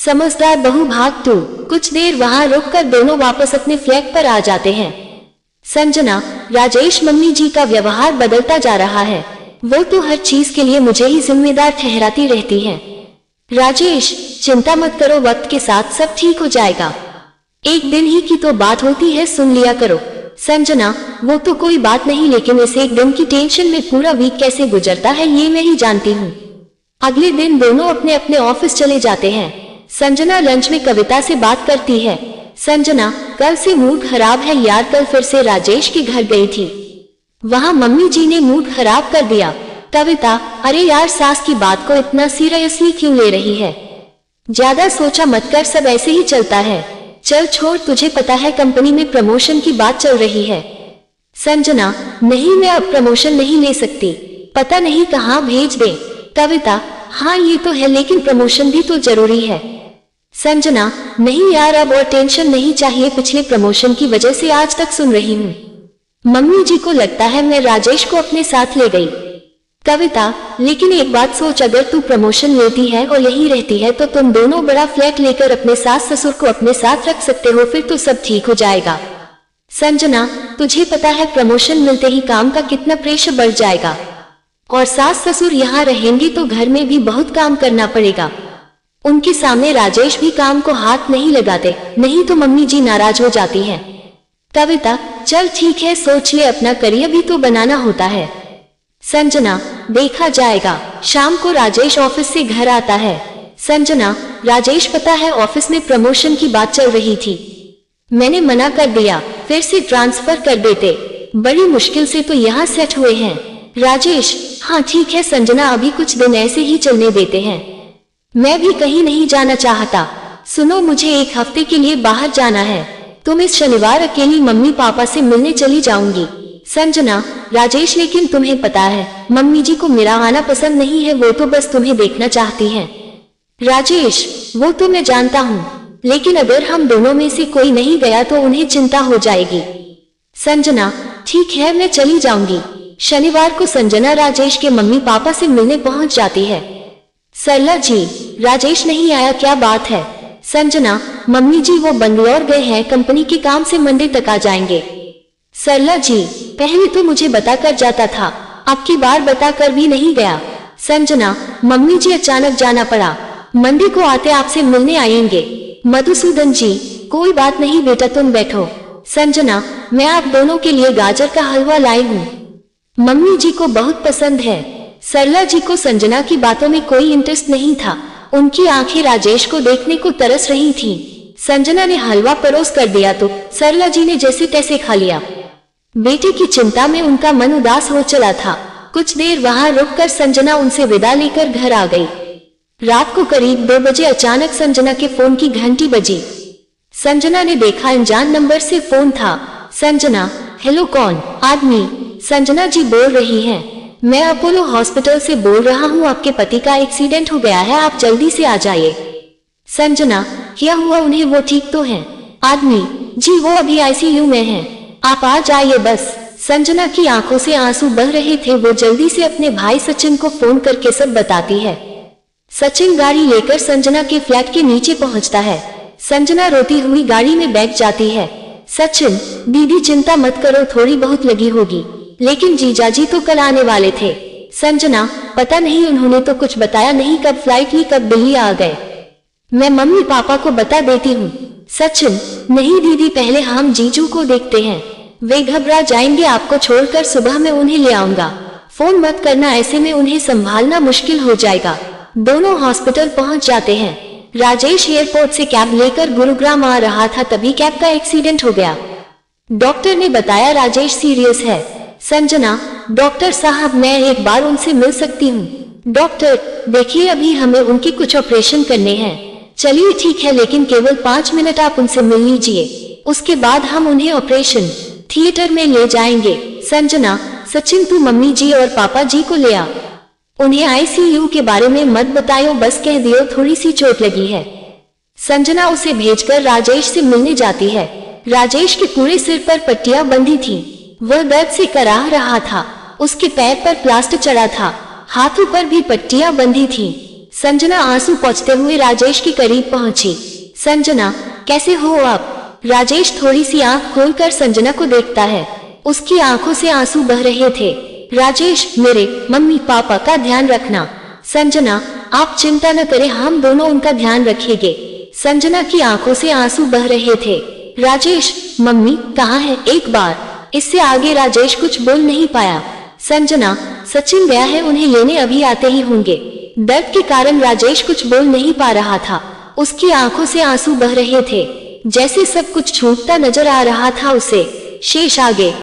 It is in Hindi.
समझदार बहू भाग 2। कुछ देर वहां रुककर दोनों वापस अपने फ्लैट पर आ जाते हैं। संजना, राजेश, मम्मी जी का व्यवहार बदलता जा रहा है। वो तो हर चीज के लिए मुझे ही जिम्मेदार ठहराती रहती है। राजेश, चिंता मत करो, वक्त के साथ सब ठीक हो जाएगा। एक दिन ही की तो बात होती है, सुन लिया करो। संजना, वो तो कोई बात नहीं, लेकिन इस एक दिन की टेंशन में पूरा वीक कैसे गुजरता है ये मैं ही जानती हूँ। अगले दिन दोनों अपने अपने ऑफिस चले जाते हैं। संजना लंच में कविता से बात करती है। संजना, कल से मूड खराब है यार, कल फिर से राजेश के घर गई थी, वहां मम्मी जी ने मूड खराब कर दिया। कविता, अरे यार, सास की बात को इतना सीरियसली क्यों ले रही है? ज्यादा सोचा मत कर, सब ऐसे ही चलता है। चल छोड़, तुझे पता है कंपनी में प्रमोशन की बात चल रही है। संजना, नहीं, मैं अब प्रमोशन नहीं ले सकती, पता नहीं कहाँ भेज दे। कविता, हाँ ये तो है, लेकिन प्रमोशन भी तो जरूरी है। संजना, नहीं यार, अब और टेंशन नहीं चाहिए, पिछले प्रमोशन की वजह से आज तक सुन रही हूँ। मम्मी जी को लगता है मैं राजेश को अपने साथ ले गई। कविता, लेकिन एक बात सोच, अगर तू प्रमोशन लेती है और यही रहती है तो तुम दोनों बड़ा फ्लैट लेकर अपने सास ससुर को अपने साथ रख सकते हो, फिर तो सब ठीक हो जाएगा। संजना, तुझे पता है प्रमोशन मिलते ही काम का कितना प्रेशर बढ़ जाएगा, और सास ससुर यहाँ रहेंगे तो घर में भी बहुत काम करना पड़ेगा। उनके सामने राजेश भी काम को हाथ नहीं लगाते, नहीं तो मम्मी जी नाराज हो जाती है। कविता, चल ठीक है, सोच ले, अपना करियर भी तो बनाना होता है। संजना, देखा जाएगा। शाम को राजेश ऑफिस से घर आता है। संजना, राजेश, पता है ऑफिस में प्रमोशन की बात चल रही थी, मैंने मना कर दिया, फिर से ट्रांसफर कर देते, बड़ी मुश्किल से तो यहाँ सेट हुए हैं। राजेश, हाँ ठीक है संजना, अभी कुछ दिन ऐसे ही चलने देते हैं, मैं भी कहीं नहीं जाना चाहता। सुनो, मुझे एक हफ्ते के लिए बाहर जाना है, तुम इस शनिवार अकेली मम्मी पापा से मिलने चली जाऊंगी। संजना, राजेश, लेकिन तुम्हें पता है मम्मी जी को मेरा आना पसंद नहीं है, वो तो बस तुम्हें देखना चाहती हैं। राजेश, वो तो मैं जानता हूँ, लेकिन अगर हम दोनों में से कोई नहीं गया तो उन्हें चिंता हो जाएगी। संजना, ठीक है, मैं चली जाऊंगी। शनिवार को संजना राजेश के मम्मी पापा से मिलने पहुंच जाती है। सरला जी, राजेश नहीं आया, क्या बात है? संजना, मम्मी जी वो बंगलौर गए हैं, कंपनी के काम से मंडे तक आ जाएंगे। सरला जी, पहले तो मुझे बताकर जाता था, अब की बार बताकर भी नहीं गया। संजना, मम्मी जी अचानक जाना पड़ा, मंडे को आते आपसे मिलने आएंगे। मधुसूदन जी, कोई बात नहीं बेटा, तुम बैठो। संजना, मैं आप दोनों के लिए गाजर का हलवा लाई हूँ, मम्मी जी को बहुत पसंद है। सरला जी को संजना की बातों में कोई इंटरेस्ट नहीं था, उनकी आंखें राजेश को देखने को तरस रही थीं। संजना ने हलवा परोस कर दिया तो सरला जी ने जैसे तैसे खा लिया। बेटे की चिंता में उनका मन उदास हो चला था। कुछ देर वहां रुककर संजना उनसे विदा लेकर घर आ गई। रात को करीब 2 बजे अचानक संजना के फोन की घंटी बजी। संजना ने देखा अनजान नंबर से फोन था। संजना, हेलो, कौन? आदमी। संजना जी बोल रही हैं, मैं अपोलो हॉस्पिटल से बोल रहा हूँ, आपके पति का एक्सीडेंट हो गया है, आप जल्दी से आ जाइए। संजना, क्या हुआ उन्हें, वो ठीक तो हैं? आदमी, जी वो अभी आईसीयू में हैं, आप आ जाइए बस। संजना की आंखों से आंसू बह रहे थे, वो जल्दी से अपने भाई सचिन को फोन करके सब बताती है। सचिन गाड़ी लेकर संजना के फ्लैट के नीचे पहुंचता है। संजना रोती हुई गाड़ी में बैठ जाती है। सचिन, दीदी चिंता मत करो, थोड़ी बहुत लगी होगी, लेकिन जीजाजी तो कल आने वाले थे। संजना, पता नहीं, उन्होंने तो कुछ बताया नहीं, कब फ्लाइट ली कब दिल्ली आ गए, मैं मम्मी पापा को बता देती हूँ। सचिन, नहीं दीदी, पहले हम जीजू को देखते हैं, वे घबरा जाएंगे, आपको छोड़कर सुबह में उन्हें ले आऊंगा, फोन मत करना, ऐसे में उन्हें संभालना मुश्किल हो जाएगा। दोनों हॉस्पिटल पहुंच जाते हैं। राजेश एयरपोर्ट से कैब लेकर गुरुग्राम आ रहा था, तभी कैब का एक्सीडेंट हो गया। डॉक्टर ने बताया राजेश सीरियस है। संजना, डॉक्टर साहब, मैं एक बार उनसे मिल सकती हूँ? डॉक्टर, देखिए अभी हमें उनके कुछ ऑपरेशन करने हैं। चलिए ठीक है, लेकिन केवल 5 मिनट आप उनसे मिल लीजिए, उसके बाद हम उन्हें ऑपरेशन थिएटर में ले जाएंगे। संजना, सचिन तू मम्मी जी और पापा जी को ले आ, उन्हें आईसीयू के बारे में मत बताओ, बस कह दियो थोड़ी सी चोट लगी है। संजना उसे भेजकर राजेश से मिलने जाती है। राजेश के पूरे सिर पर पट्टियां बंधी थी, वह दर्द से कराह रहा था, उसके पैर पर प्लास्टर चढ़ा था, हाथों पर भी पट्टियां बंधी थी। संजना आंसू पोंछते हुए राजेश के करीब पहुंची। संजना, कैसे हो आप? राजेश थोड़ी सी आंख खोलकर संजना को देखता है। उसकी आंखों से आंसू बह रहे थे। राजेश, मेरे मम्मी पापा का ध्यान रखना। संजना, आप चिंता न करें, हम दोनों उनका ध्यान रखेंगे। संजना की आंखों से आंसू बह रहे थे। राजेश, मम्मी कहाँ है? एक बार। इससे आगे राजेश कुछ बोल नहीं पाया। संजना, सचिन गया है, उन्हें लेने अभी आते ही होंगे। दर्द के कारण राजेश कुछ बोल नहीं पा रहा था। उसकी आंखों से आंसू बह रहे थे, जैसे सब कुछ छूटता नजर आ रहा था उसे। शेष आगे।